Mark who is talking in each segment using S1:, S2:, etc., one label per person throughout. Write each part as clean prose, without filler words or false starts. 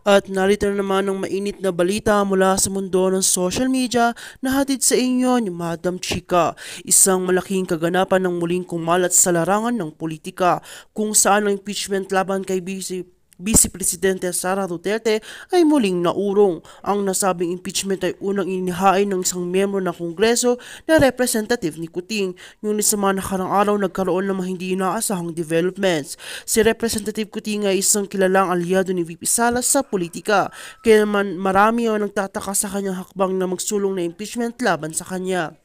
S1: At narito na naman ang mainit na balita mula sa mundo ng social media na hatid sa inyo ni Madam Chika. Isang malaking kaganapan ng muling kumalat sa larangan ng politika kung saan ang impeachment laban kay Vice Presidente Sara Duterte ay muling naurong. Ang nasabing impeachment ay unang inihain ng isang miyembro ng Kongreso na representative ni Kuting. Ngunit sa mga nakarang araw nagkaroon ng mga hindi inaasahang developments. Si Representative Kuting ay isang kilalang aliado ni VP Sala sa politika, kaya man marami ang nagtataka sa kanyang hakbang na magsulong na impeachment laban sa kanya.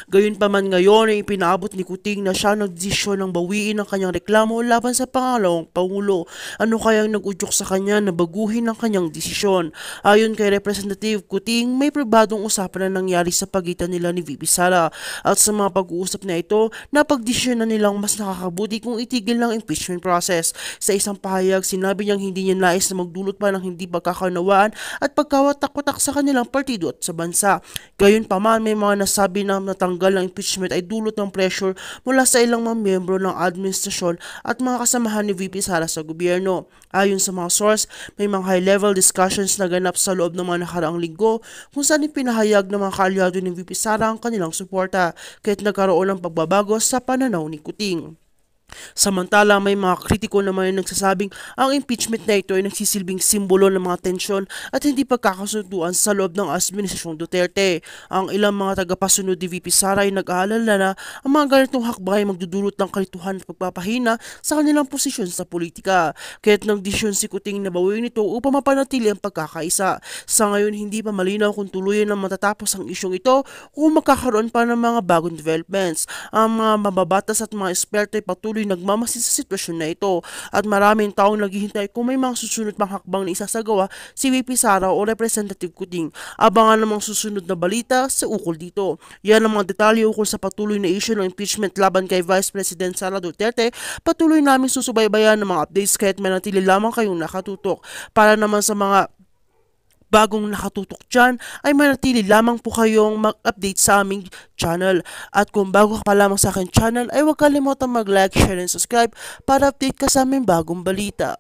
S1: Gayunpaman ngayon ay ipinaabot ni Kuting na siya nagdesisyon ng bawiin ang kanyang reklamo laban sa pangalawang Pangulo. Ano kayang nag-udyok sa kanya na baguhin ang kanyang desisyon? Ayon kay Representative Kuting, may pribadong usapan na nangyari sa pagitan nila ni VP Sara at sa mga pag-uusap na ito, napagdesisyon na nilang mas nakakabuti kung itigil ng impeachment process. Sa isang pahayag, sinabi niyang hindi niya nais na magdulot pa ng hindi pagkakaunawaan at pagkawatak-watak sa kanilang partido at sa bansa. Gayunpaman, may mga nasabi na natanggal ng impeachment ay dulot ng pressure mula sa ilang mga miyembro ng administrasyon at mga kasamahan ni VP Sara sa gobyerno. Ayon sa mga source, may mga high-level discussions na ganap sa loob ng mga nakaraang linggo kung saan ipinahayag ng mga kaalyado ni VP Sara ang kanilang suporta kahit nagkaroon ng pagbabago sa pananaw ni Kuting. Samantala, may mga kritiko naman na nagsasabing ang impeachment na ito ay nagsisilbing simbolo ng mga tensyon at hindi pagkakasunduan sa loob ng administrasyong Duterte. Ang ilang mga tagapasunod ni VP Sara ay nag-aalala na ang mga ganitong hakbang ay magdudulot ng kalituhan at pagpapahina sa kanilang posisyon sa politika. Kaya't nagdesisyon si Kuting na bawiin ito upang mapanatili ang pagkakaisa. Sa ngayon, hindi pa malinaw kung tuluyan na matatapos ang isyong ito o magkakaroon pa ng mga bagong developments. Ang mga mababatas at mga eksperto ay patuloy nagmamasid sa sitwasyon na ito at maraming taong naghihintay kung may mga susunod pang hakbang na isasagawa si VP Sara o Representative Kuting. Abangan namang susunod na balita sa ukol dito. Yan ang mga detalye ukol sa patuloy na issue ng impeachment laban kay Vice President Sara Duterte. Patuloy namin susubaybayan ng mga updates kahit manatili lamang kayong nakatutok. Para naman sa mga bagong nakatutok dyan, ay manatili lamang po kayong mag-update sa aming channel. At kung bago ka pa lamang sa aking channel, ay huwag kalimutang mag-like, share, and subscribe para update ka sa aming bagong balita.